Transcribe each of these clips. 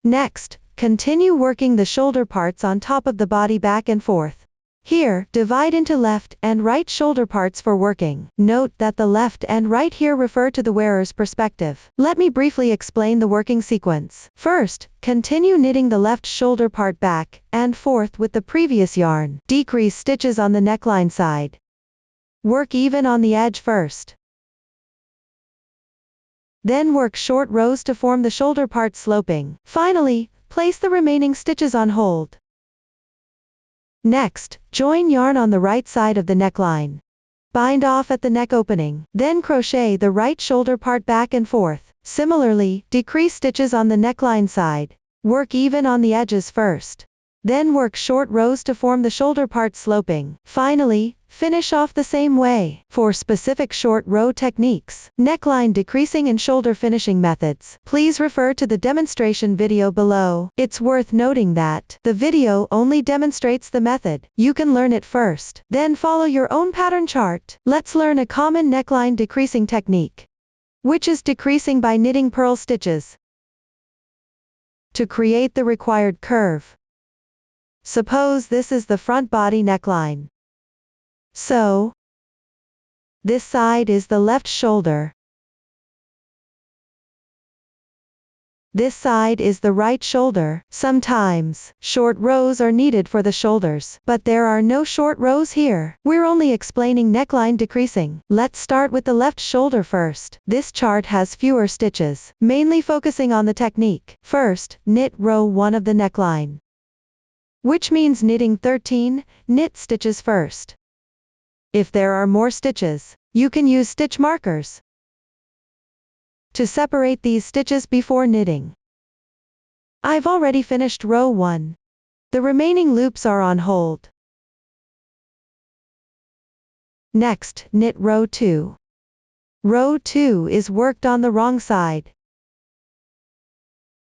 Next, continue working the shoulder parts on top of the body back and forth. Here, divide into left and right shoulder parts for working. Note that the left and right here refer to the wearer's perspective. Let me briefly explain the working sequence. First, continue knitting the left shoulder part back and forth with the previous yarn. Decrease stitches on the neckline side. Work even on the edge first. Then work short rows to form the shoulder part sloping. Finally, place the remaining stitches on hold. Next, join yarn on the right side of the neckline. Bind off at the neck opening. Then crochet the right shoulder part back and forth. Similarly, decrease stitches on the neckline side. Work even on the edges first. Then work short rows to form the shoulder part sloping. Finally, finish off the same way. For specific short row techniques, neckline decreasing and shoulder finishing methods, please refer to the demonstration video below. It's worth noting that the video only demonstrates the method. You can learn it first, then follow your own pattern chart. Let's learn a common neckline decreasing technique, which is decreasing by knitting purl stitches to create the required curve. Suppose this is the front body neckline. So, this side is the left shoulder. This side is the right shoulder. Sometimes, short rows are needed for the shoulders, but there are no short rows here. We're only explaining neckline decreasing. Let's start with the left shoulder first. This chart has fewer stitches, mainly focusing on the technique. First, knit row 1 of the neckline, which means knitting 13 knit stitches first. If there are more stitches, you can use stitch markers to separate these stitches before knitting. I've already finished row 1. The remaining loops are on hold. Next, knit row 2. Row 2 is worked on the wrong side.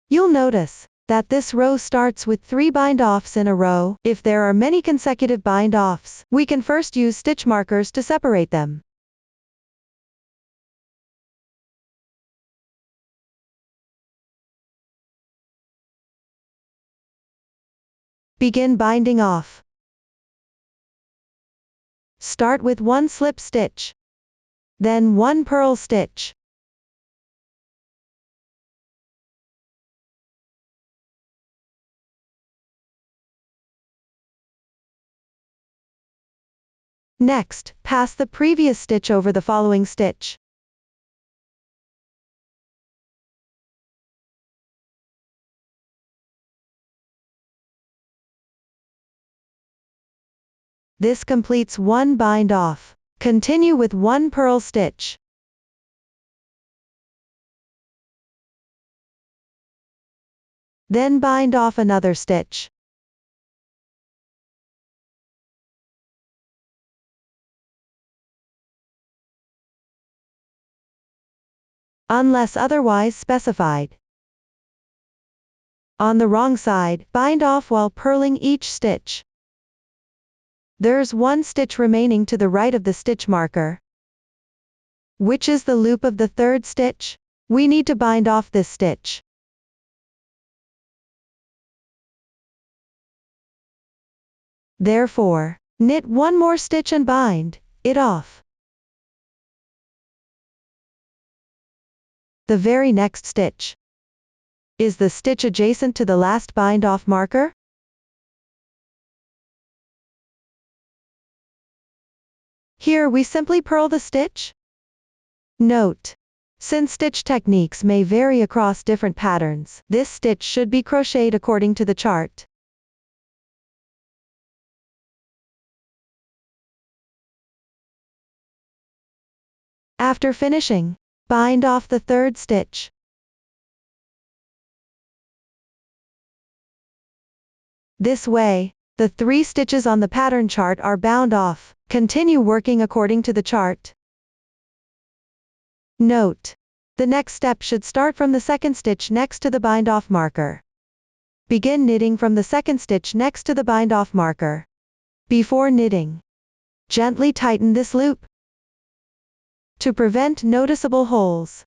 You'll notice that this row starts with 3 bind-offs in a row. If there are many consecutive bind-offs, we can first use stitch markers to separate them. Begin binding off. Start with 1 slip stitch, then 1 purl stitch. Next, pass the previous stitch over the following stitch. This completes 1 bind off. Continue with 1 purl stitch. Then bind off another stitch. Unless otherwise specified. On the wrong side, bind off while purling each stitch. There's 1 stitch remaining to the right of the stitch marker, which is the loop of the 3rd stitch. We need to bind off this stitch. Therefore, knit 1 more stitch and bind it off. The very next stitch is the stitch adjacent to the last bind-off marker. Here we simply purl the stitch. Note: since stitch techniques may vary across different patterns, this stitch should be crocheted according to the chart. After finishing, bind off the 3rd stitch. This way, the 3 stitches on the pattern chart are bound off. Continue working according to the chart. Note: the next step should start from the 2nd stitch next to the bind-off marker. Begin knitting from the 2nd stitch next to the bind-off marker. Before knitting, gently tighten this loop to prevent noticeable holes.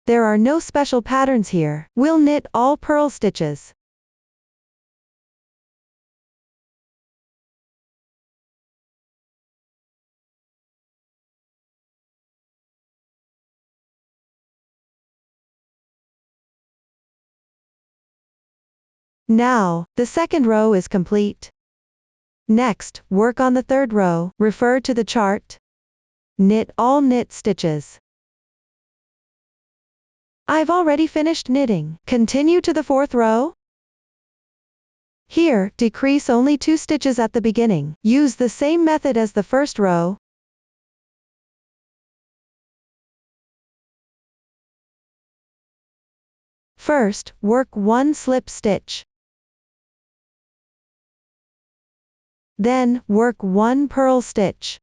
There are no special patterns here. We'll knit all purl stitches. Now, the second row is complete. Next, work on the third row, refer to the chart. Knit all knit stitches. I've already finished knitting. Continue to the fourth row. Here, decrease only 2 stitches at the beginning. Use the same method as the first row. First, work 1 slip stitch. Then, work 1 purl stitch.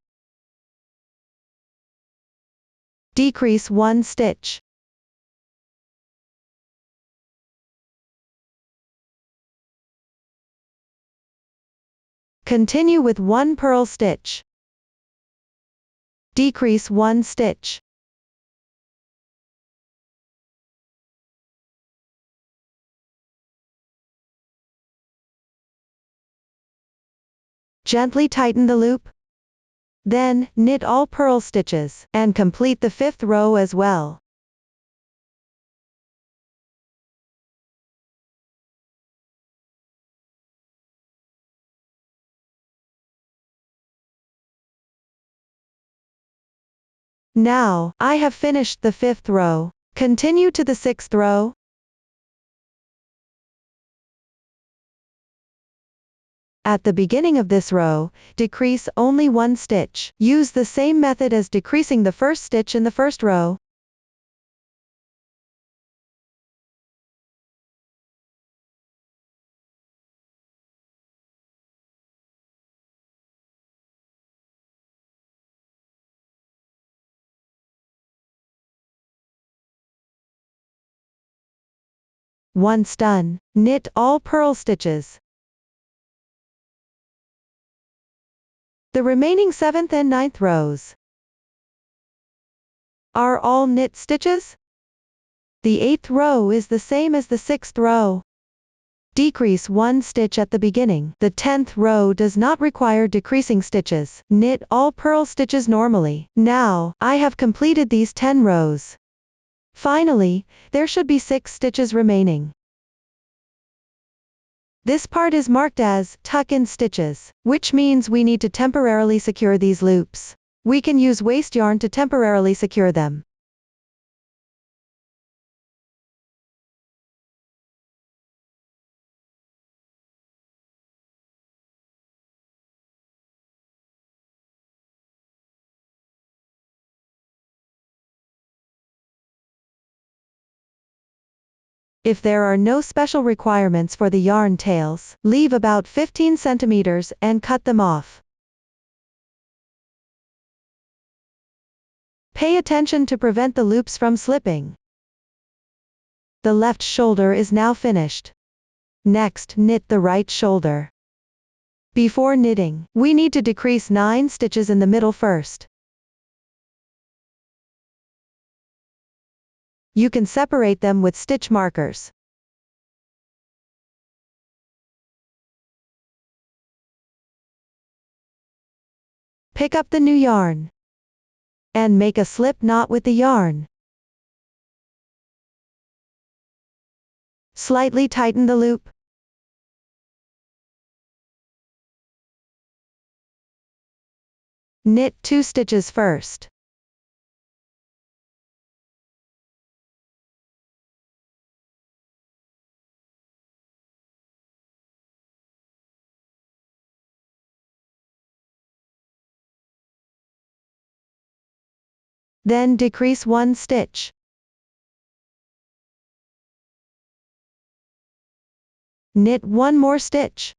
Decrease 1 stitch. Continue with 1 purl stitch. Decrease 1 stitch. Gently tighten the loop. Then, knit all purl stitches, and complete the 5th row as well. Now, I have finished the 5th row. Continue to the 6th row. At the beginning of this row, decrease only 1 stitch. Use the same method as decreasing the first stitch in the first row. Once done, knit all purl stitches. The remaining 7th and 9th rows are all knit stitches. The 8th row is the same as the 6th row. Decrease 1 stitch at the beginning. The 10th row does not require decreasing stitches. Knit all purl stitches normally. Now, I have completed these 10 rows. Finally, there should be 6 stitches remaining. This part is marked as tuck-in stitches, which means we need to temporarily secure these loops. We can use waste yarn to temporarily secure them. If there are no special requirements for the yarn tails, leave about 15 centimeters and cut them off. Pay attention to prevent the loops from slipping. The left shoulder is now finished. Next, knit the right shoulder. Before knitting, we need to decrease 9 stitches in the middle first. You can separate them with stitch markers. Pick up the new yarn and make a slip knot with the yarn. Slightly tighten the loop. Knit 2 stitches first. Then decrease 1 stitch. Knit 1 more stitch.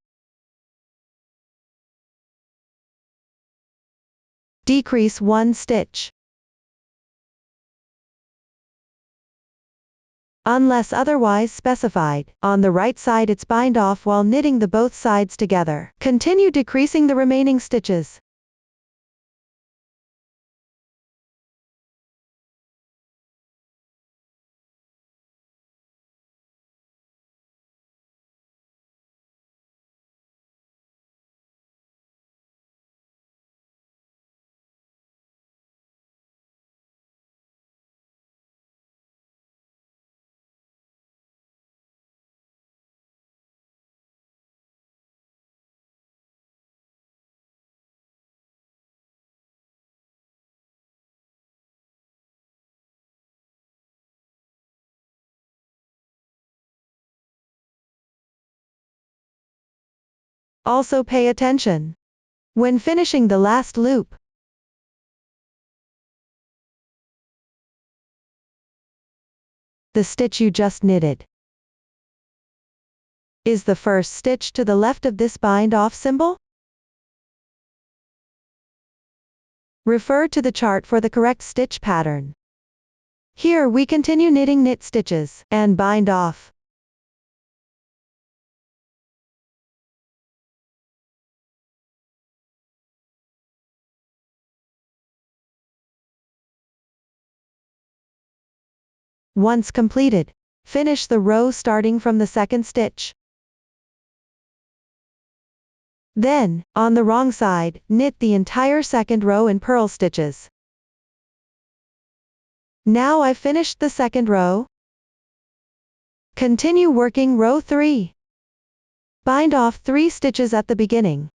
Decrease 1 stitch. Unless otherwise specified, on the right side it's bind off while knitting the both sides together. Continue decreasing the remaining stitches. Also pay attention. When finishing the last loop, the stitch you just knitted is the first stitch to the left of this bind-off symbol. Refer to the chart for the correct stitch pattern. Here we continue knitting knit stitches and bind off. Once completed, finish the row starting from the second stitch. Then, on the wrong side, knit the entire second row in purl stitches. Now I've finished the second row. Continue working row 3. Bind off 3 stitches at the beginning.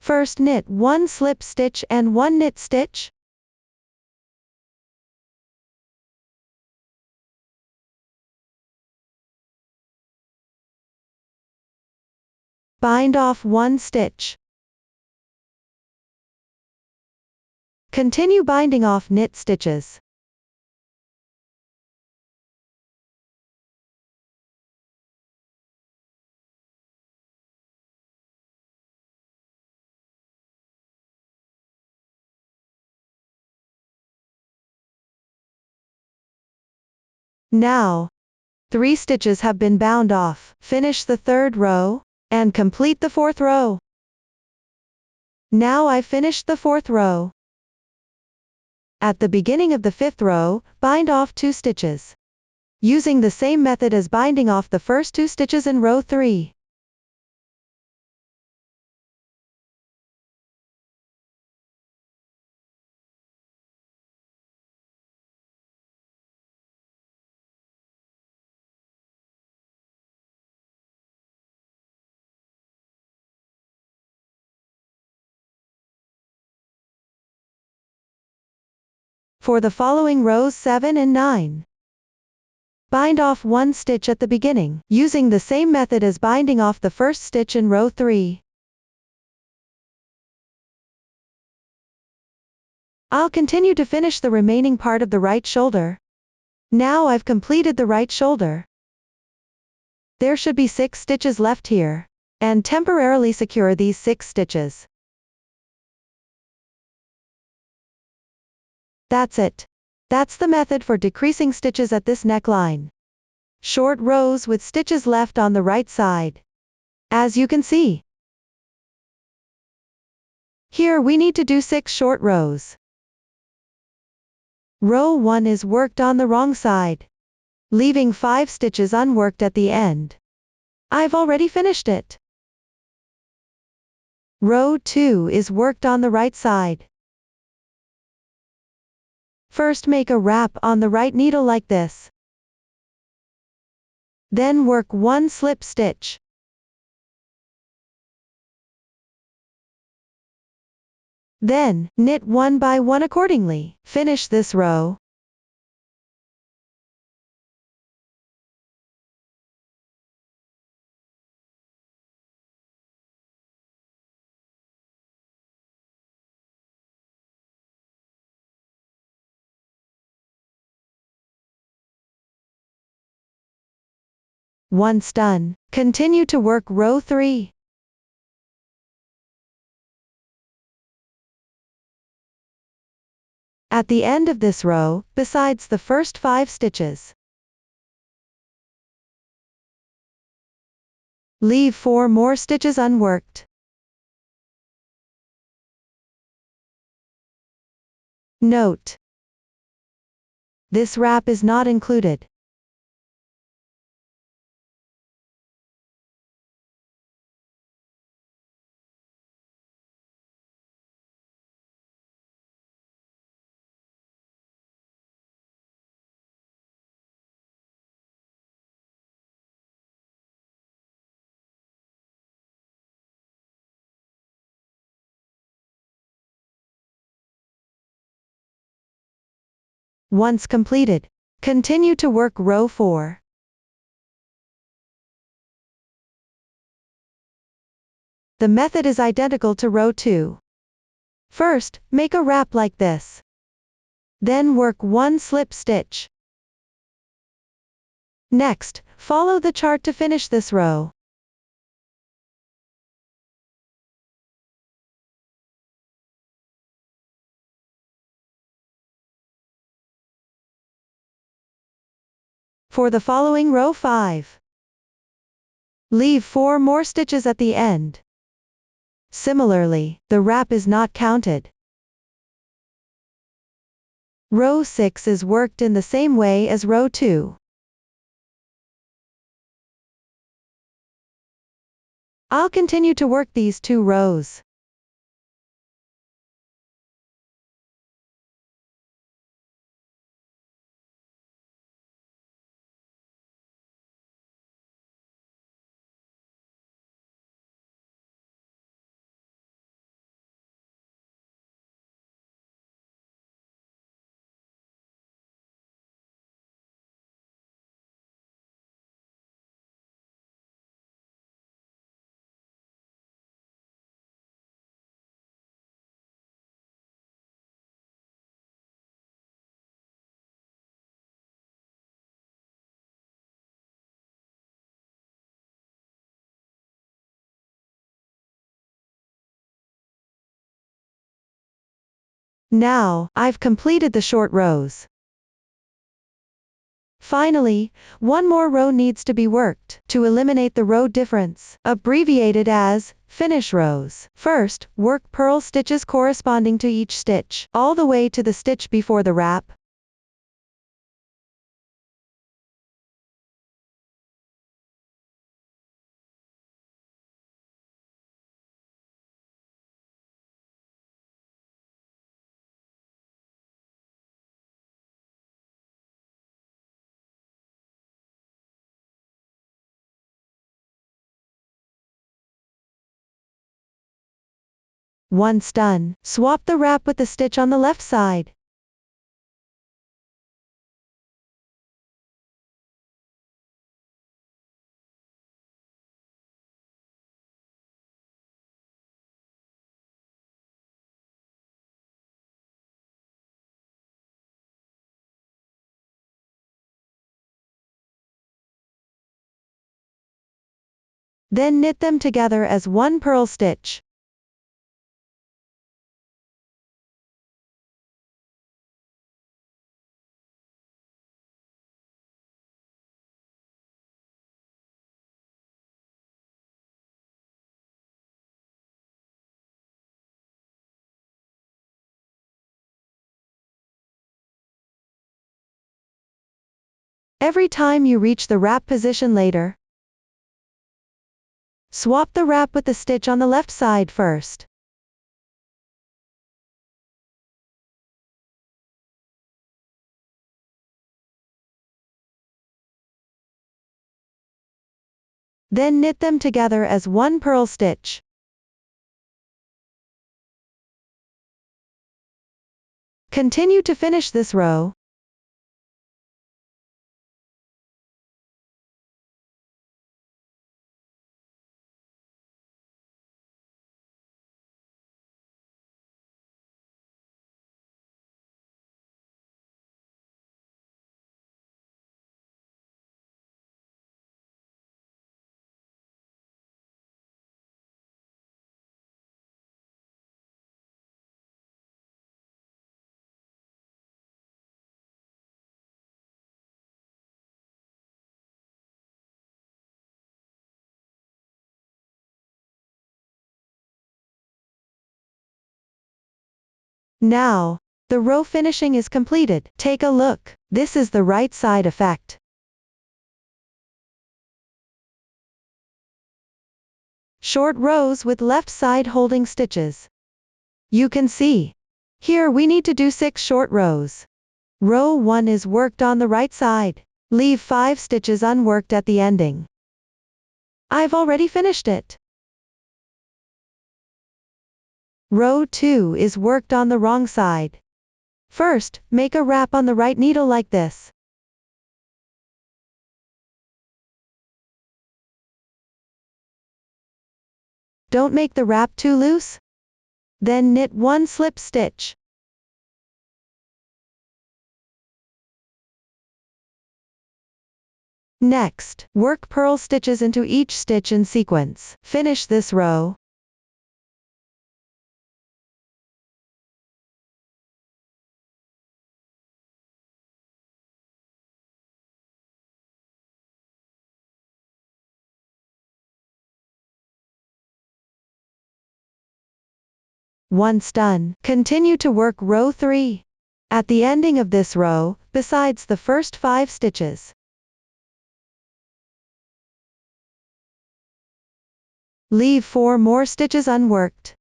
First knit 1 slip stitch and 1 knit stitch. Bind off 1 stitch. Continue binding off knit stitches. Now, 3 stitches have been bound off. Finish the third row, and complete the fourth row. Now I've finished the fourth row. At the beginning of the fifth row, bind off 2 stitches. Using the same method as binding off the first 2 stitches in row 3. For the following rows 7 and 9, bind off 1 stitch at the beginning, using the same method as binding off the first stitch in row 3. I'll continue to finish the remaining part of the right shoulder. Now I've completed the right shoulder. There should be 6 stitches left here, and temporarily secure these 6 stitches. That's it. That's the method for decreasing stitches at this neckline. Short rows with stitches left on the right side. As you can see, here we need to do 6 short rows. Row 1 is worked on the wrong side, leaving 5 stitches unworked at the end. I've already finished it. Row 2 is worked on the right side. First make a wrap on the right needle like this. Then work 1 slip stitch. Then, knit 1 by 1 accordingly. Finish this row. Once done, continue to work row 3. At the end of this row, besides the first 5 stitches, leave 4 more stitches unworked. Note: this wrap is not included. Once completed, continue to work row 4. The method is identical to row 2. First, make a wrap like this. Then work 1 slip stitch. Next, follow the chart to finish this row. For the following row 5, leave 4 more stitches at the end. Similarly, the wrap is not counted. Row 6 is worked in the same way as row 2. I'll continue to work these 2 rows. Now, I've completed the short rows. Finally, one more row needs to be worked, to eliminate the row difference, abbreviated as finish rows. First, work purl stitches corresponding to each stitch, all the way to the stitch before the wrap. Once done, swap the wrap with the stitch on the left side. Then knit them together as one purl stitch. Every time you reach the wrap position later, swap the wrap with the stitch on the left side first. Then knit them together as one purl stitch. Continue to finish this row. Now, the row finishing is completed. Take a look. This is the right side effect. Short rows with left side holding stitches. You can see. Here we need to do 6 short rows. Row 1 is worked on the right side. Leave 5 stitches unworked at the ending. I've already finished it. Row 2 is worked on the wrong side. First, make a wrap on the right needle like this. Don't make the wrap too loose. Then knit 1 slip stitch. Next, work purl stitches into each stitch in sequence. Finish this row. Once done, continue to work row 3. At the ending of this row, besides the first 5 stitches, leave 4 more stitches unworked.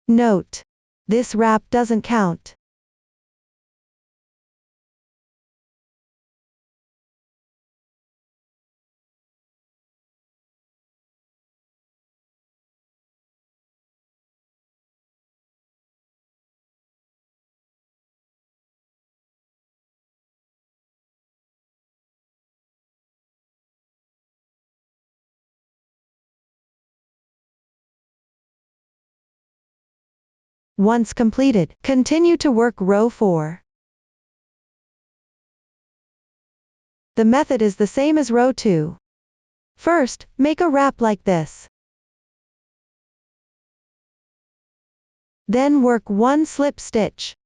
Note: this wrap doesn't count. Once completed, continue to work row 4. The method is the same as row 2. First, make a wrap like this. Then work 1 slip stitch.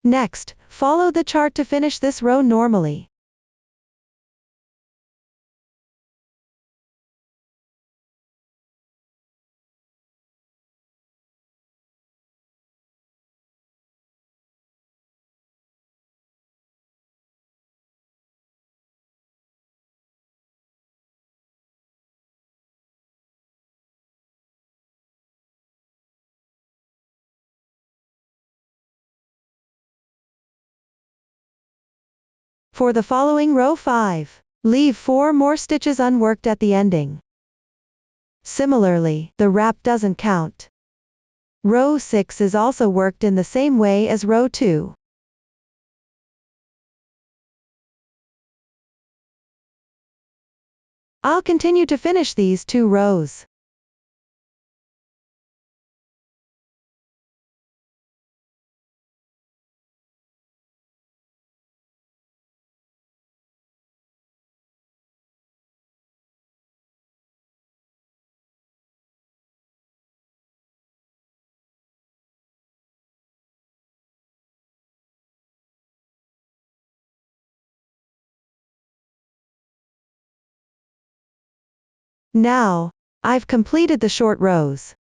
Next, follow the chart to finish this row normally. For the following row 5, leave 4 more stitches unworked at the ending. Similarly, the wrap doesn't count. Row 6 is also worked in the same way as row 2. I'll continue to finish these 2 rows. Now, I've completed the short rows.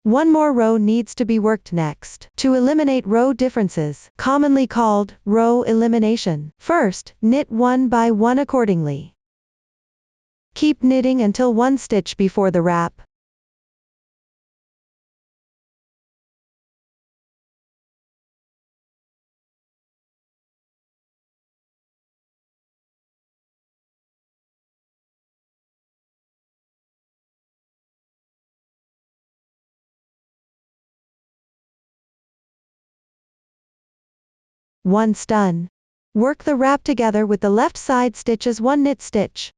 One more row needs to be worked next, to eliminate row differences, commonly called row elimination. First, knit 1 by 1 accordingly. Keep knitting until 1 stitch before the wrap. Once done, work the wrap together with the left side stitch as 1 knit stitch.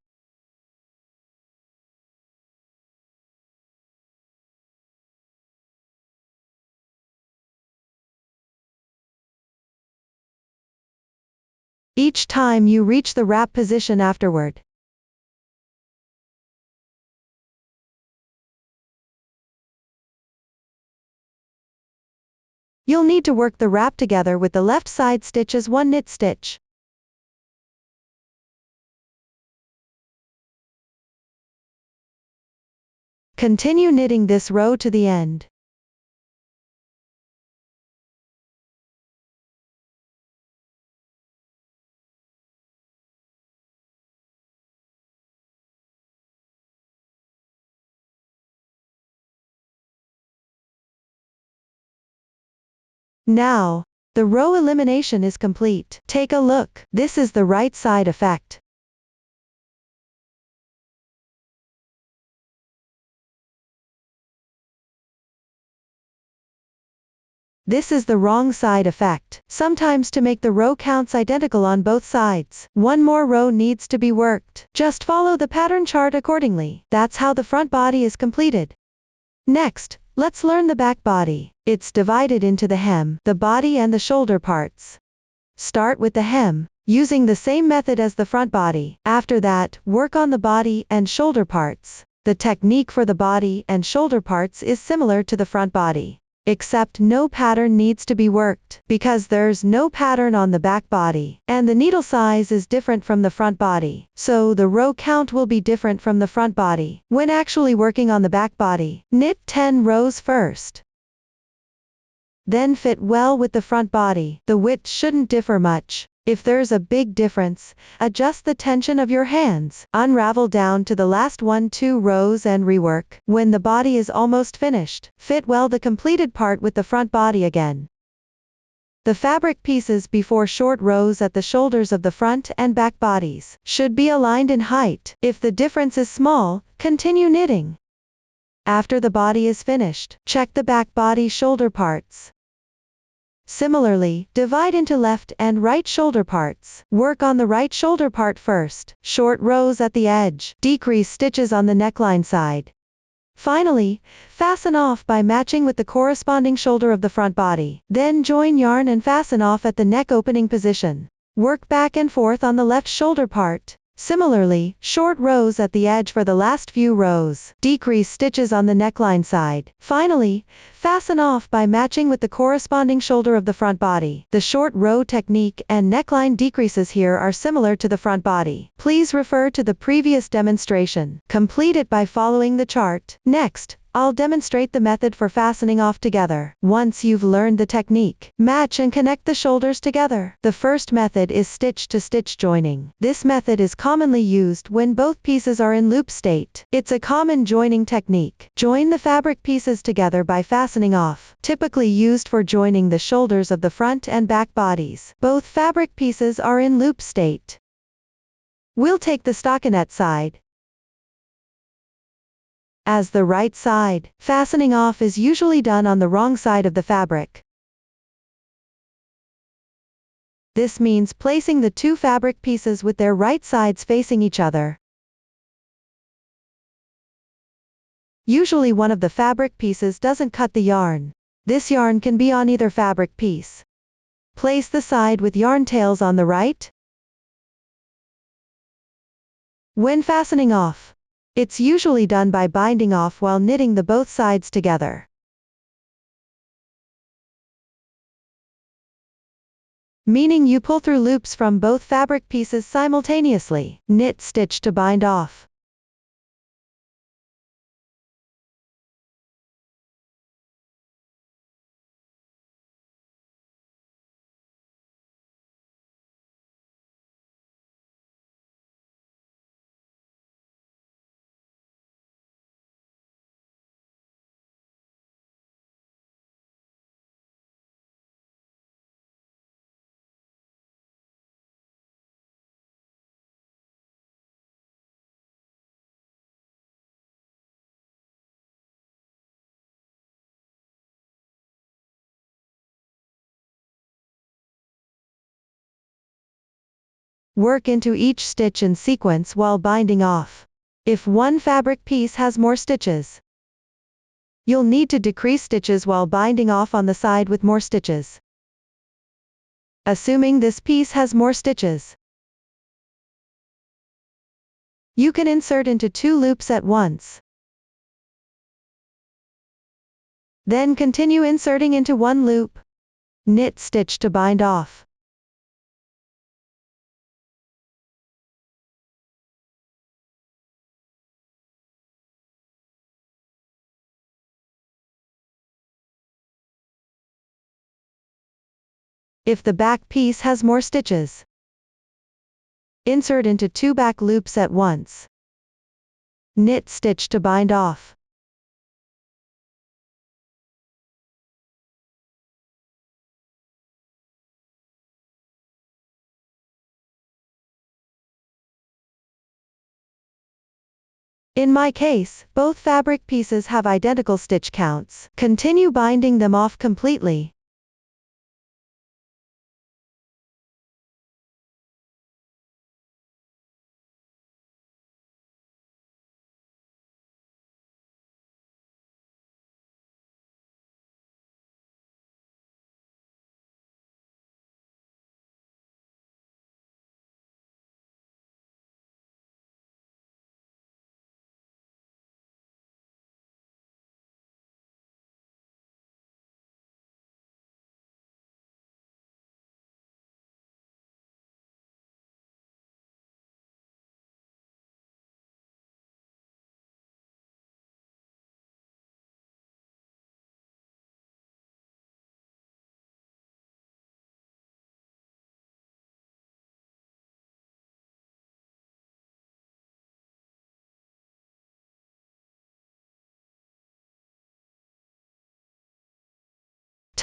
Each time you reach the wrap position afterward, you'll need to work the wrap together with the left side stitch as 1 knit stitch. Continue knitting this row to the end. Now, the row elimination is complete. Take a look. This is the right side effect. This is the wrong side effect. Sometimes to make the row counts identical on both sides, one more row needs to be worked. Just follow the pattern chart accordingly. That's how the front body is completed. Next, let's learn the back body. It's divided into the hem, the body and the shoulder parts. Start with the hem, using the same method as the front body. After that, work on the body and shoulder parts. The technique for the body and shoulder parts is similar to the front body, except no pattern needs to be worked, because there's no pattern on the back body, and the needle size is different from the front body, so the row count will be different from the front body. When actually working on the back body, knit 10 rows first. Then fit well with the front body. The width shouldn't differ much. If there's a big difference, adjust the tension of your hands. Unravel down to the last 1-2 rows and rework. When the body is almost finished, fit well the completed part with the front body again. The fabric pieces before short rows at the shoulders of the front and back bodies should be aligned in height. If the difference is small, continue knitting. After the body is finished, check the back body shoulder parts. Similarly, divide into left and right shoulder parts. Work on the right shoulder part first. Short rows at the edge. Decrease stitches on the neckline side. Finally, fasten off by matching with the corresponding shoulder of the front body. Then join yarn and fasten off at the neck opening position. Work back and forth on the left shoulder part. Similarly, short rows at the edge for the last few rows. Decrease stitches on the neckline side. Finally, fasten off by matching with the corresponding shoulder of the front body. The short row technique and neckline decreases here are similar to the front body. Please refer to the previous demonstration. Complete it by following the chart. Next, I'll demonstrate the method for fastening off together. Once you've learned the technique, match and connect the shoulders together. The first method is stitch-to-stitch joining. This method is commonly used when both pieces are in loop state. It's a common joining technique. Join the fabric pieces together by fastening off. Typically used for joining the shoulders of the front and back bodies. Both fabric pieces are in loop state. We'll take the stockinette side as the right side. Fastening off is usually done on the wrong side of the fabric. This means placing the two fabric pieces with their right sides facing each other. Usually one of the fabric pieces doesn't cut the yarn. This yarn can be on either fabric piece. Place the side with yarn tails on the right. When fastening off, it's usually done by binding off while knitting the both sides together. Meaning you pull through loops from both fabric pieces simultaneously. Knit stitch to bind off. Work into each stitch in sequence while binding off. If one fabric piece has more stitches, you'll need to decrease stitches while binding off on the side with more stitches. Assuming this piece has more stitches, you can insert into 2 loops at once. Then continue inserting into 1 loop. Knit stitch to bind off. If the back piece has more stitches, insert into 2 back loops at once. Knit stitch to bind off. In my case, both fabric pieces have identical stitch counts. Continue binding them off completely.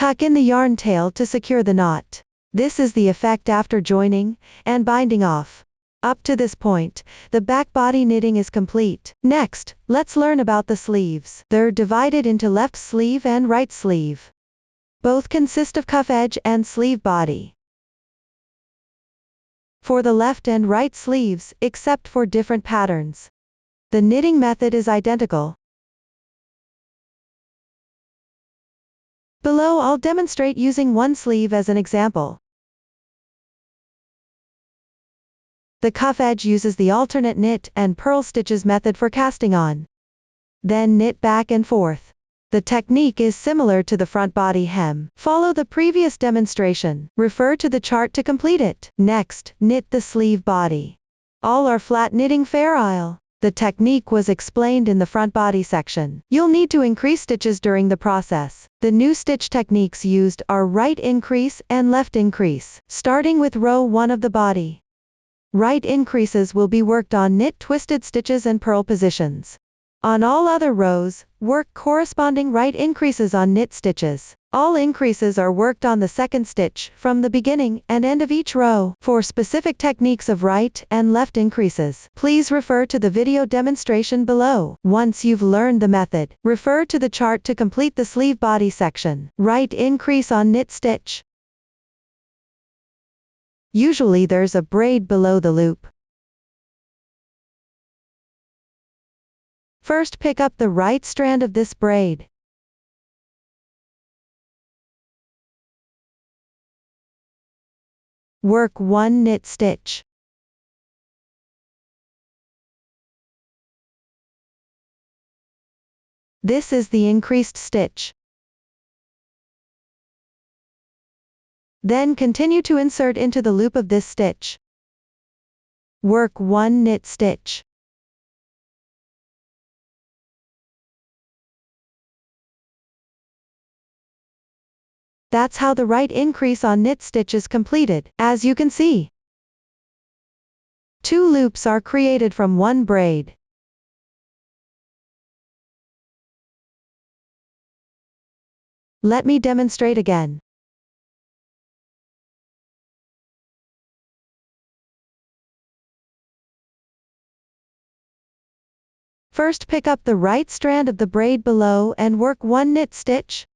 Tuck in the yarn tail to secure the knot. This is the effect after joining and binding off. Up to this point, the back body knitting is complete. Next, let's learn about the sleeves. They're divided into left sleeve and right sleeve. Both consist of cuff edge and sleeve body. For the left and right sleeves, except for different patterns, the knitting method is identical. Below, I'll demonstrate using one sleeve as an example. The cuff edge uses the alternate knit and purl stitches method for casting on. Then knit back and forth. The technique is similar to the front body hem. Follow the previous demonstration. Refer to the chart to complete it. Next, knit the sleeve body. All are flat knitting fair aisle. The technique was explained in the front body section. You'll need to increase stitches during the process. The new stitch techniques used are right increase and left increase. Starting with row 1 of the body. Right increases will be worked on knit twisted stitches and purl positions. On all other rows, work corresponding right increases on knit stitches. All increases are worked on the second stitch from the beginning and end of each row. For specific techniques of right and left increases, please refer to the video demonstration below. Once you've learned the method, refer to the chart to complete the sleeve body section. Right increase on knit stitch. Usually there's a braid below the loop. First, pick up the right strand of this braid. Work 1 knit stitch. This is the increased stitch. Then continue to insert into the loop of this stitch. Work 1 knit stitch. That's how the right increase on knit stitch is completed. As you can see, 2 loops are created from 1 braid. Let me demonstrate again. First, pick up the right strand of the braid below and work 1 knit stitch.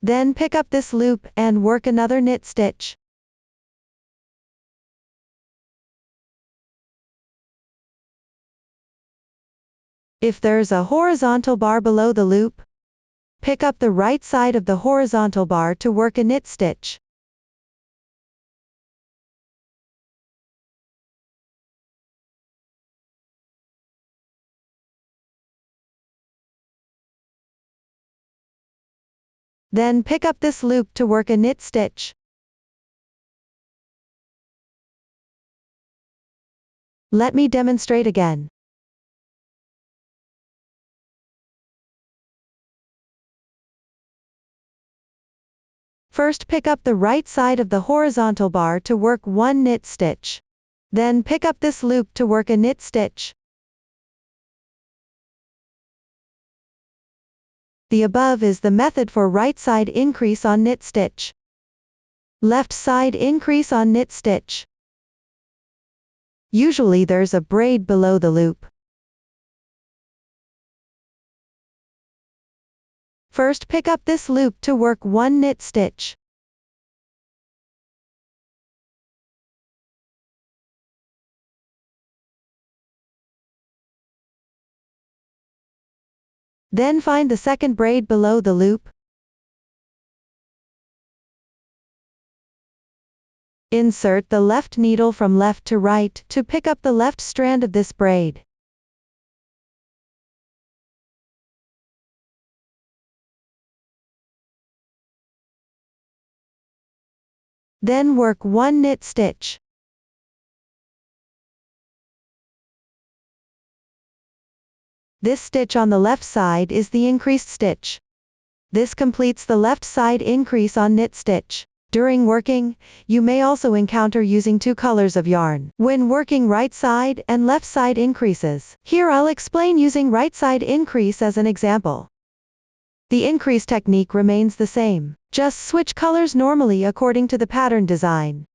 Then pick up this loop and work another knit stitch. If there's a horizontal bar below the loop, pick up the right side of the horizontal bar to work a knit stitch. Then pick up this loop to work a knit stitch. Let me demonstrate again. First, pick up the right side of the horizontal bar to work 1 knit stitch. Then pick up this loop to work a knit stitch. The above is the method for right side increase on knit stitch. Left side increase on knit stitch. Usually there's a braid below the loop. First, pick up this loop to work 1 knit stitch. Then find the second braid below the loop. Insert the left needle from left to right to pick up the left strand of this braid. Then work 1 knit stitch. This stitch on the left side is the increased stitch. This completes the left side increase on knit stitch. During working, you may also encounter using two colors of yarn. When working, right side and left side increases. Here I'll explain using right side increase as an example. The increase technique remains the same. Just switch colors normally according to the pattern design.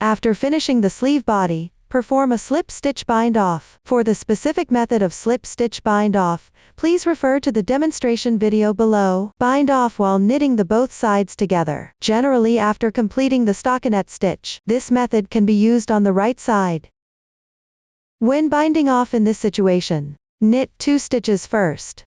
After finishing the sleeve body, perform a slip stitch bind off. For the specific method of slip stitch bind off, please refer to the demonstration video below. Bind off while knitting the both sides together. Generally after completing the stockinette stitch, this method can be used on the right side. When binding off in this situation, knit 2 stitches first.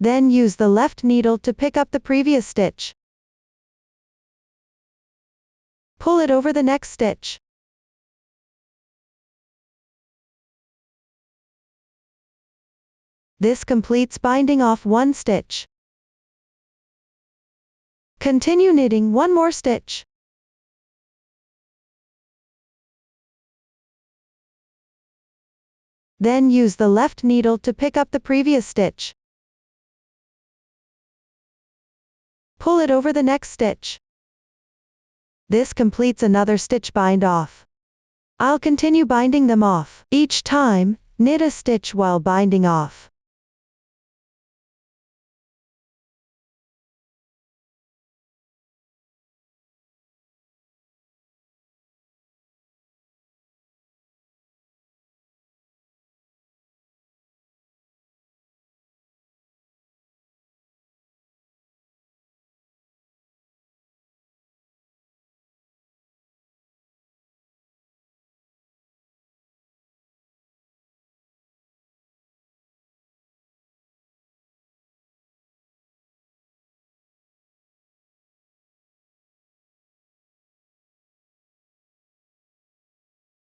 Then use the left needle to pick up the previous stitch. Pull it over the next stitch. This completes binding off 1 stitch. Continue knitting 1 more stitch. Then use the left needle to pick up the previous stitch. Pull it over the next stitch. This completes another stitch bind off. I'll continue binding them off. Each time, knit a stitch while binding off.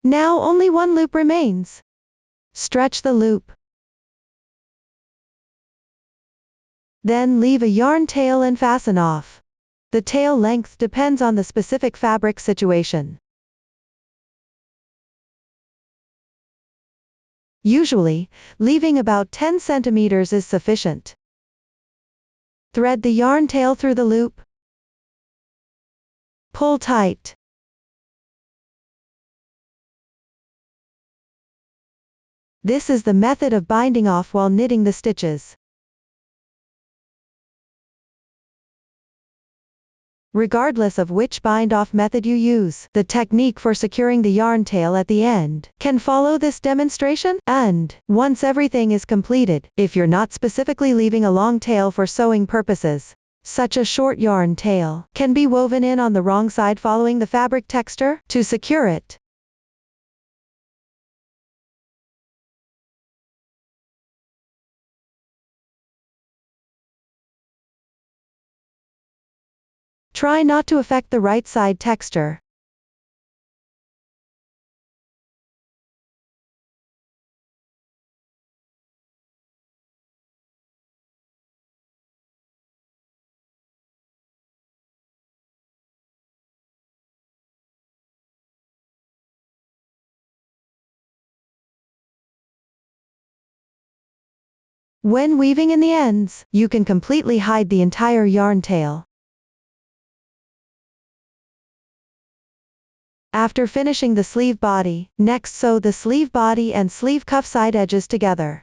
Now only 1 loop remains. Stretch the loop. Then leave a yarn tail and fasten off. The tail length depends on the specific fabric situation. Usually, leaving about 10 centimeters is sufficient. Thread the yarn tail through the loop. Pull tight. This is the method of binding off while knitting the stitches. Regardless of which bind-off method you use, the technique for securing the yarn tail at the end can follow this demonstration, and once everything is completed, if you're not specifically leaving a long tail for sewing purposes, such a short yarn tail can be woven in on the wrong side following the fabric texture to secure it. Try not to affect the right side texture. When weaving in the ends, you can completely hide the entire yarn tail. After finishing the sleeve body, next sew the sleeve body and sleeve cuff side edges together.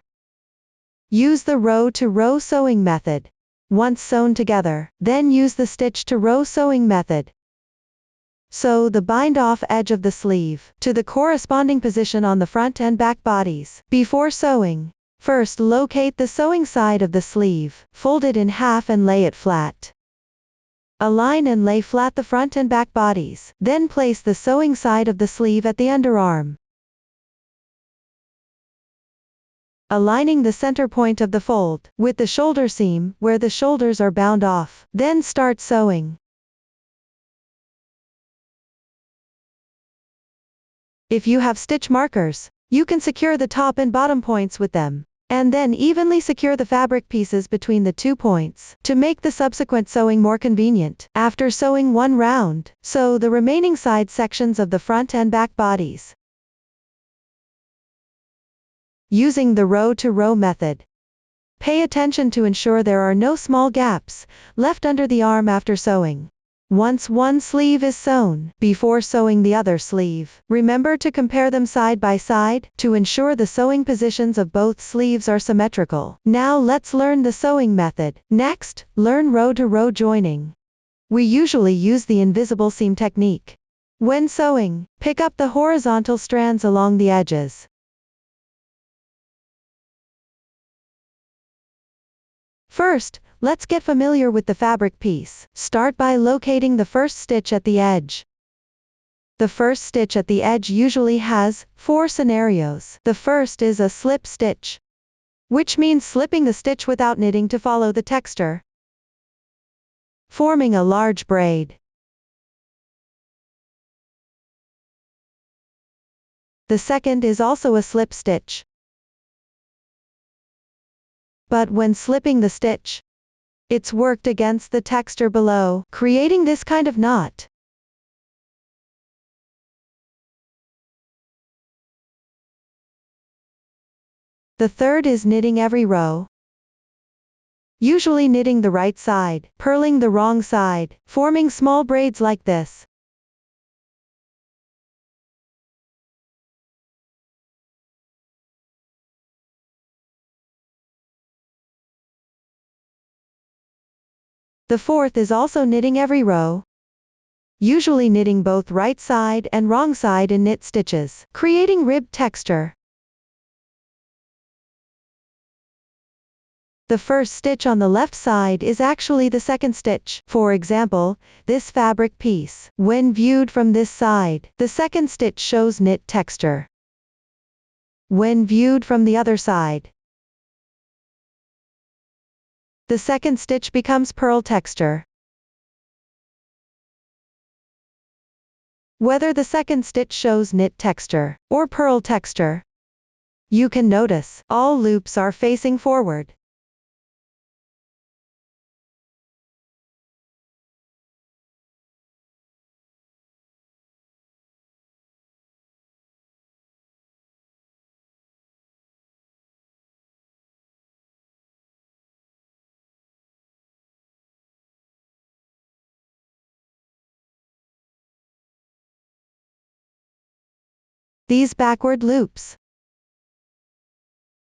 Use the row-to-row sewing method. Once sewn together, then use the stitch-to-row sewing method. Sew the bind-off edge of the sleeve to the corresponding position on the front and back bodies. Before sewing, first locate the sewing side of the sleeve, fold it in half and lay it flat. Align and lay flat the front and back bodies, then place the sewing side of the sleeve at the underarm. Aligning the center point of the fold with the shoulder seam where the shoulders are bound off, then start sewing. If you have stitch markers, you can secure the top and bottom points with them. And then evenly secure the fabric pieces between the 2 points, to make the subsequent sewing more convenient. After sewing 1 round, sew the remaining side sections of the front and back bodies. Using the row-to-row method. Pay attention to ensure there are no small gaps left under the arm after sewing. Once one sleeve is sewn, before sewing the other sleeve, remember to compare them side by side, to ensure the sewing positions of both sleeves are symmetrical. Now let's learn the sewing method. Next, learn row-to-row joining. We usually use the invisible seam technique. When sewing, pick up the horizontal strands along the edges. First, let's get familiar with the fabric piece. Start by locating the first stitch at the edge. The first stitch at the edge usually has 4 scenarios. The first is a slip stitch, which means slipping the stitch without knitting to follow the texture, forming a large braid. The second is also a slip stitch, but when slipping the stitch, it's worked against the texture below, creating this kind of knot. The third is knitting every row, usually knitting the right side, purling the wrong side, forming small braids like this. The fourth is also knitting every row, usually knitting both right side and wrong side in knit stitches, creating ribbed texture. The first stitch on the left side is actually the second stitch. For example, this fabric piece. When viewed from this side, the second stitch shows knit texture. When viewed from the other side, the second stitch becomes purl texture. Whether the second stitch shows knit texture or purl texture, you can notice all loops are facing forward. These backward loops,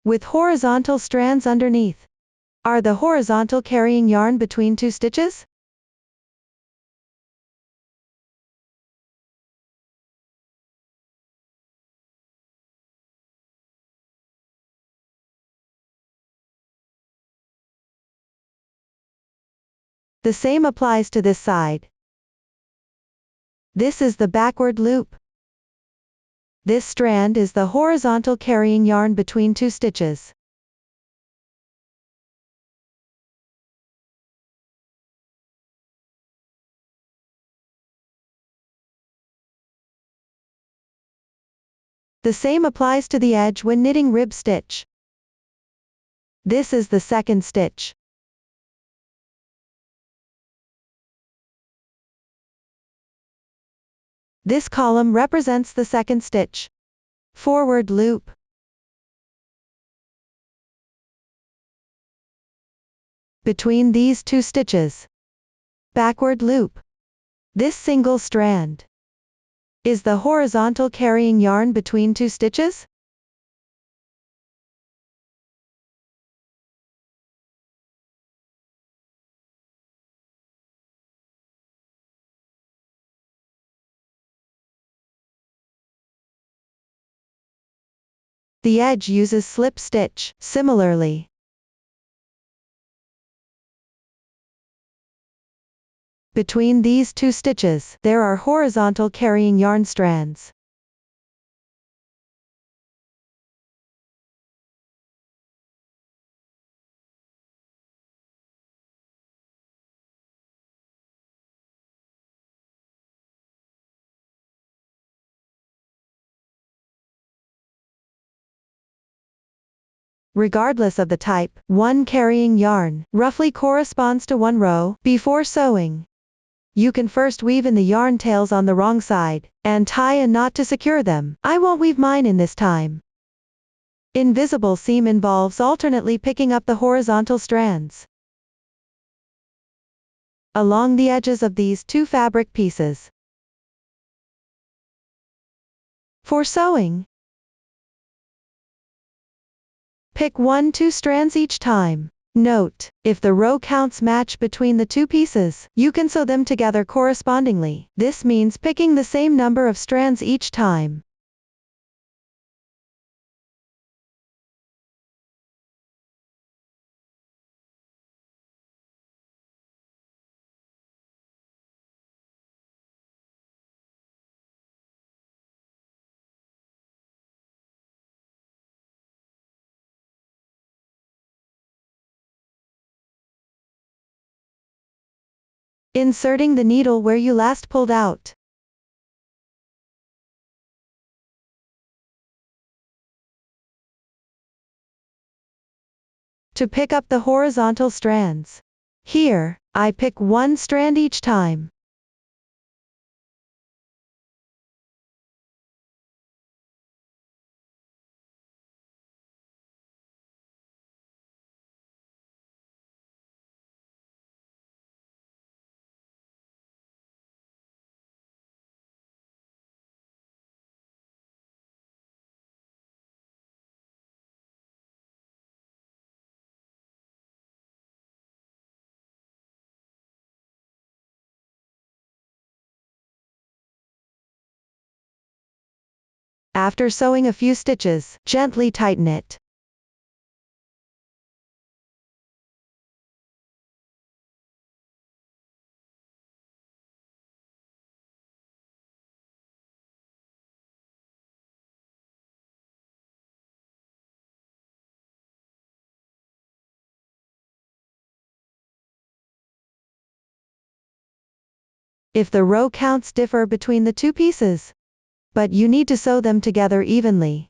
with horizontal strands underneath, are the horizontal carrying yarn between 2 stitches? The same applies to this side. This is the backward loop. This strand is the horizontal carrying yarn between 2 stitches. The same applies to the edge when knitting rib stitch. This is the second stitch. This column represents the second stitch. Forward loop. Between these 2 stitches. Backward loop. This single strand is the horizontal carrying yarn between 2 stitches? The edge uses slip stitch. Similarly, between these 2 stitches, there are horizontal carrying yarn strands. Regardless of the type, one carrying yarn roughly corresponds to one row. Before sewing, you can first weave in the yarn tails on the wrong side, and tie a knot to secure them. I won't weave mine in this time. Invisible seam involves alternately picking up the horizontal strands along the edges of these two fabric pieces. For sewing, pick 1-2 strands each time. Note, if the row counts match between the two pieces, you can sew them together correspondingly. This means picking the same number of strands each time. Inserting the needle where you last pulled out. To pick up the horizontal strands. Here, I pick one strand each time. After sewing a few stitches, gently tighten it. If the row counts differ between the two pieces, but you need to sew them together evenly,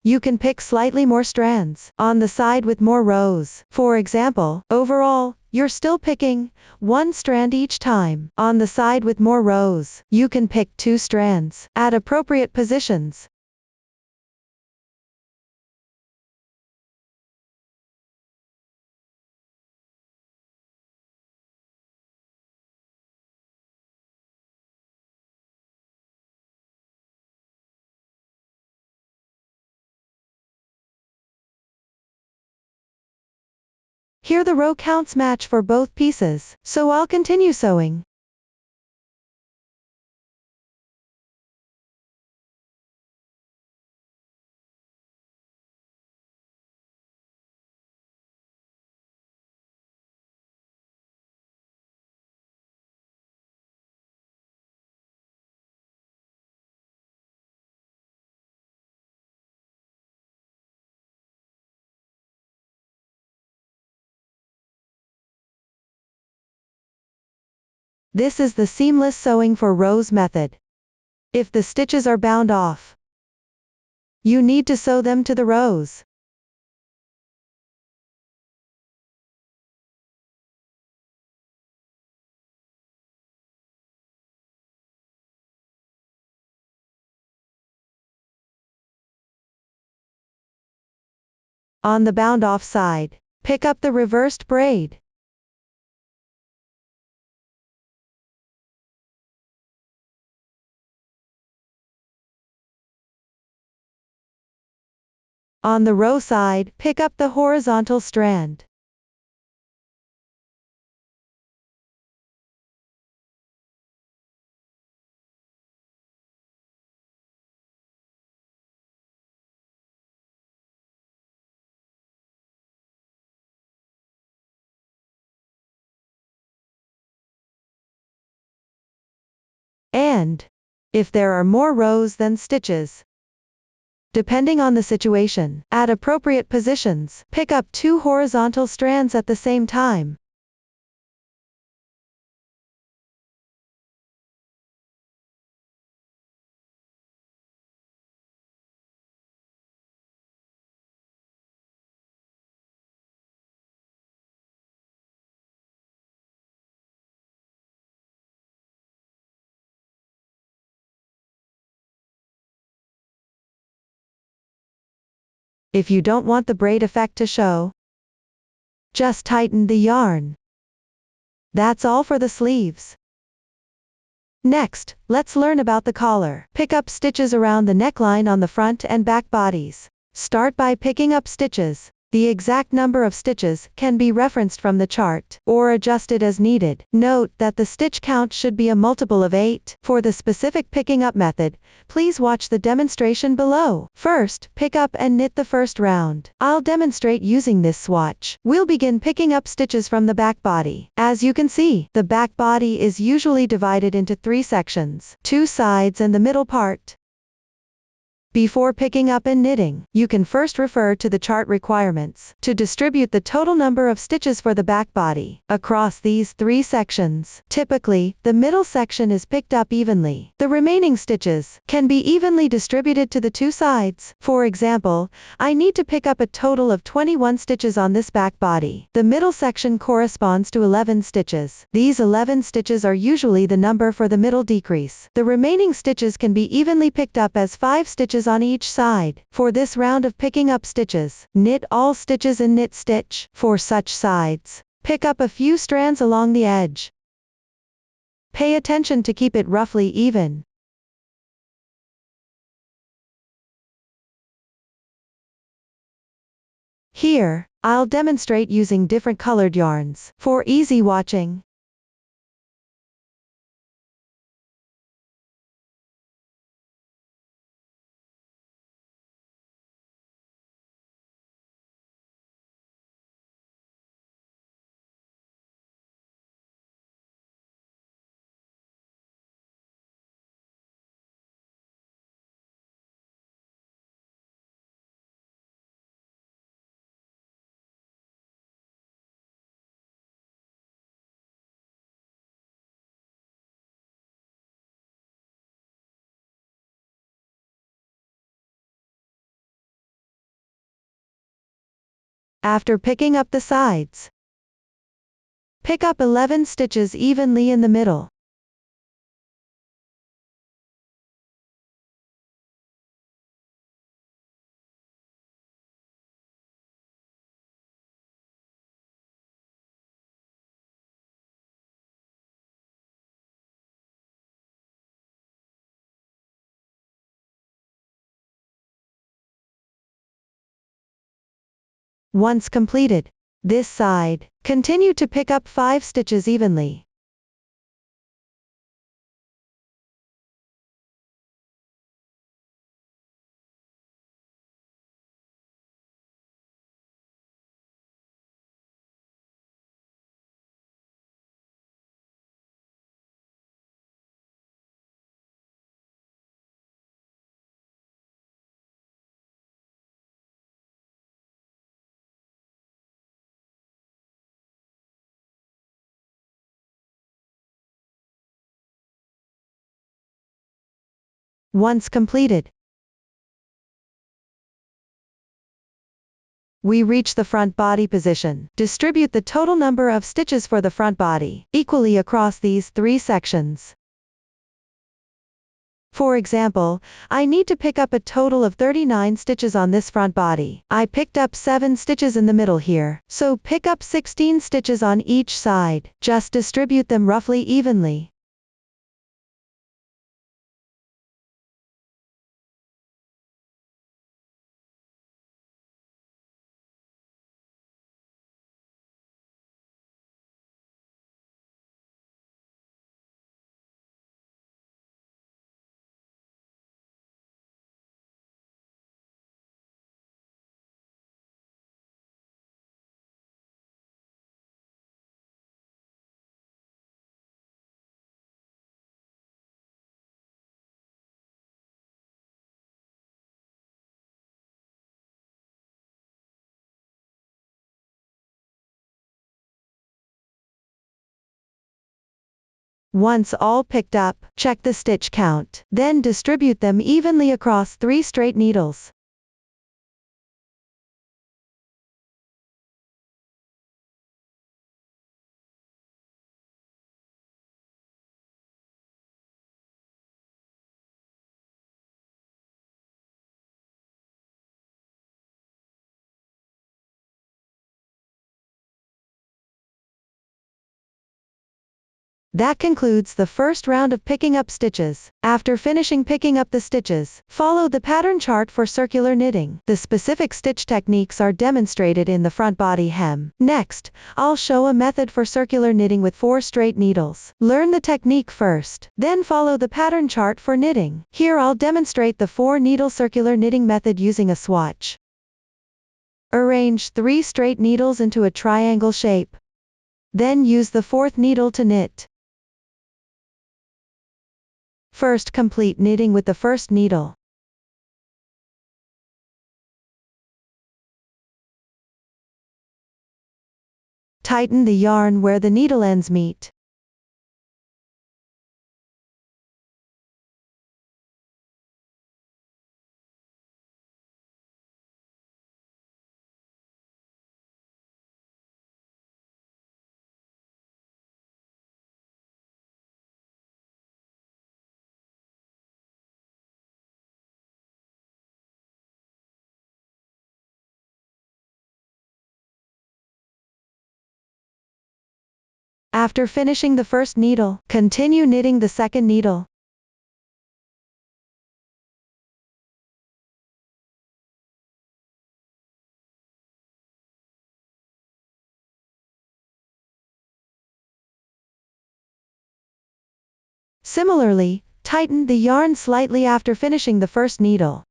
you can pick slightly more strands on the side with more rows. For example, overall, you're still picking one strand each time. On the side with more rows, you can pick 2 strands at appropriate positions. Here the row counts match for both pieces, so I'll continue sewing. This is the seamless sewing for rows method. If the stitches are bound off, you need to sew them to the rows. On the bound off side, pick up the reversed braid. On the row side, pick up the horizontal strand. And, if there are more rows than stitches, depending on the situation, at appropriate positions, pick up 2 horizontal strands at the same time. If you don't want the braid effect to show, just tighten the yarn. That's all for the sleeves. Next, let's learn about the collar. Pick up stitches around the neckline on the front and back bodies. Start by picking up stitches. The exact number of stitches can be referenced from the chart, or adjusted as needed. Note that the stitch count should be a multiple of 8. For the specific picking up method, please watch the demonstration below. First, pick up and knit the first round. I'll demonstrate using this swatch. We'll begin picking up stitches from the back body. As you can see, the back body is usually divided into 3 sections, 2 sides and the middle part. Before picking up and knitting, you can first refer to the chart requirements to distribute the total number of stitches for the back body across these 3 sections. Typically, the middle section is picked up evenly. The remaining stitches can be evenly distributed to the 2 sides. For example, I need to pick up a total of 21 stitches on this back body. The middle section corresponds to 11 stitches. These 11 stitches are usually the number for the middle decrease. The remaining stitches can be evenly picked up as 5 stitches on each side. For this round of picking up stitches, knit all stitches in knit stitch. For such sides, pick up a few strands along the edge. Pay attention to keep it roughly even. Here, I'll demonstrate using different colored yarns for easy watching. After picking up the sides, pick up 11 stitches evenly in the middle. Once completed this side, continue to pick up 5 stitches evenly. Once completed, we reach the front body position. Distribute the total number of stitches for the front body equally across these 3 sections. For example, I need to pick up a total of 39 stitches on this front body. I picked up 7 stitches in the middle here, so pick up 16 stitches on each side. Just distribute them roughly evenly. Once all picked up, check the stitch count, then distribute them evenly across 3 straight needles. That concludes the first round of picking up stitches. After finishing picking up the stitches, follow the pattern chart for circular knitting. The specific stitch techniques are demonstrated in the front body hem. Next, I'll show a method for circular knitting with 4 straight needles. Learn the technique first, then follow the pattern chart for knitting. Here I'll demonstrate the 4 needle circular knitting method using a swatch. Arrange 3 straight needles into a triangle shape. Then use the 4th needle to knit. First, complete knitting with the first needle. Tighten the yarn where the needle ends meet. After finishing the first needle, continue knitting the second needle. Similarly, tighten the yarn slightly after finishing the first needle.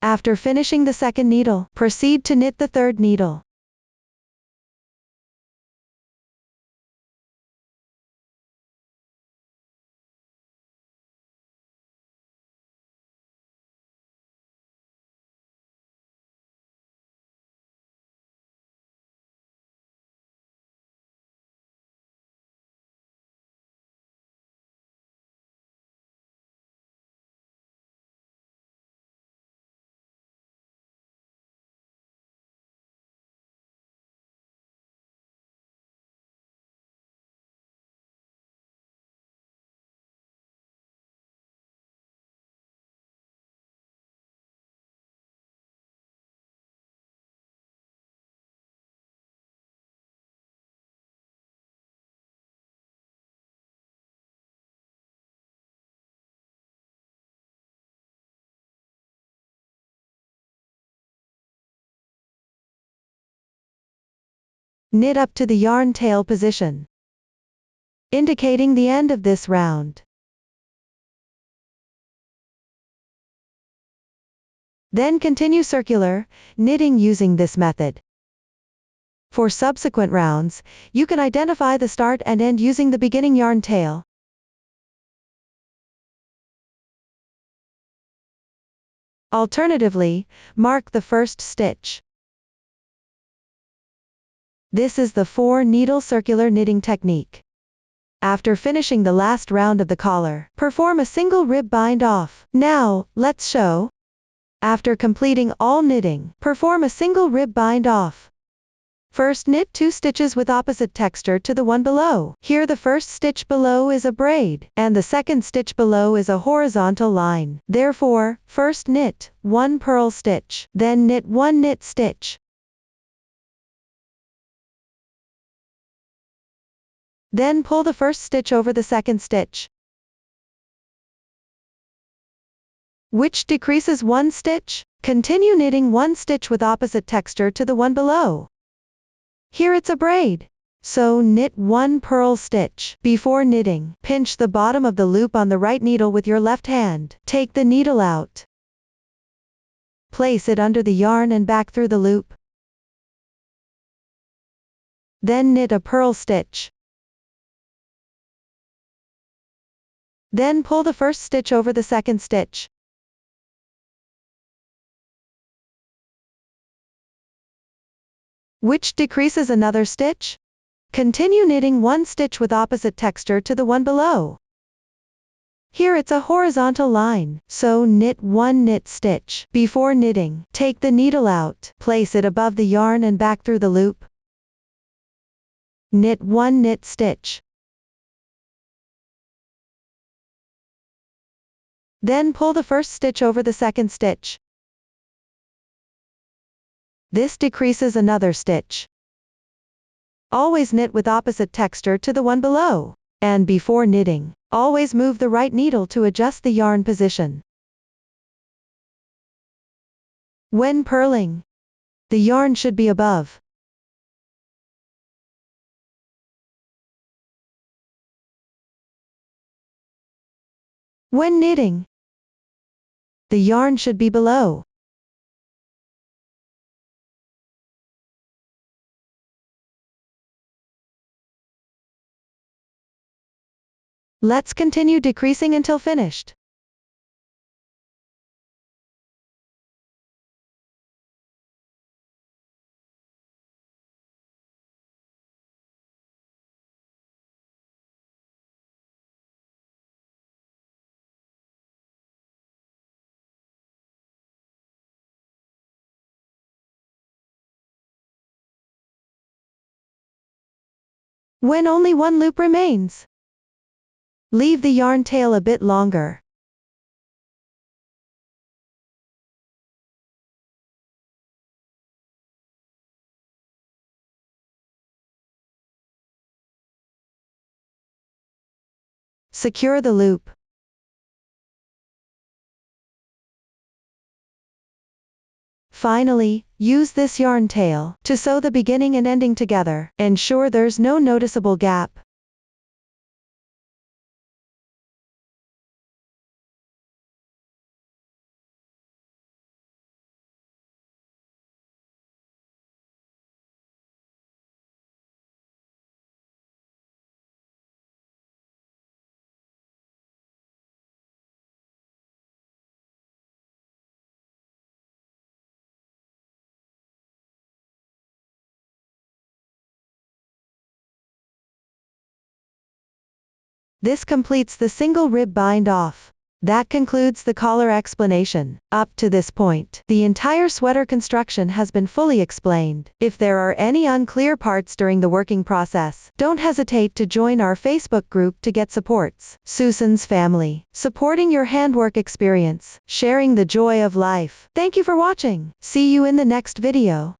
After finishing the second needle, proceed to knit the third needle. Knit up to the yarn tail position, indicating the end of this round. Then continue circular knitting using this method. For subsequent rounds, you can identify the start and end using the beginning yarn tail. Alternatively, mark the first stitch. This is the 4 needle circular knitting technique. After finishing the last round of the collar, perform a single rib bind off. Now, let's show. After completing all knitting, perform a single rib bind off. First, knit 2 stitches with opposite texture to the one below. Here the first stitch below is a braid, and the second stitch below is a horizontal line. Therefore, first knit 1 purl stitch, then knit 1 knit stitch. Then pull the first stitch over the second stitch, which decreases 1 stitch. Continue knitting 1 stitch with opposite texture to the one below. Here it's a braid. So knit 1 purl stitch. Before knitting, pinch the bottom of the loop on the right needle with your left hand. Take the needle out. Place it under the yarn and back through the loop. Then knit a purl stitch. Then pull the first stitch over the second stitch. Which decreases another stitch. Continue knitting one stitch with opposite texture to the one below. Here it's a horizontal line, so knit one knit stitch. Before knitting, take the needle out, place it above the yarn and back through the loop. Knit one knit stitch. Then pull the first stitch over the second stitch. This decreases another stitch. Always knit with opposite texture to the one below. And before knitting, always move the right needle to adjust the yarn position. When purling, the yarn should be above. When knitting, the yarn should be below. Let's continue decreasing until finished. When only one loop remains, leave the yarn tail a bit longer. Secure the loop. Finally, use this yarn tail to sew the beginning and ending together. Ensure there's no noticeable gap. This completes the single rib bind off. That concludes the collar explanation. Up to this point, the entire sweater construction has been fully explained. If there are any unclear parts during the working process, don't hesitate to join our Facebook group to get supports. Susan's family, supporting your handwork experience, sharing the joy of life. Thank you for watching. See you in the next video.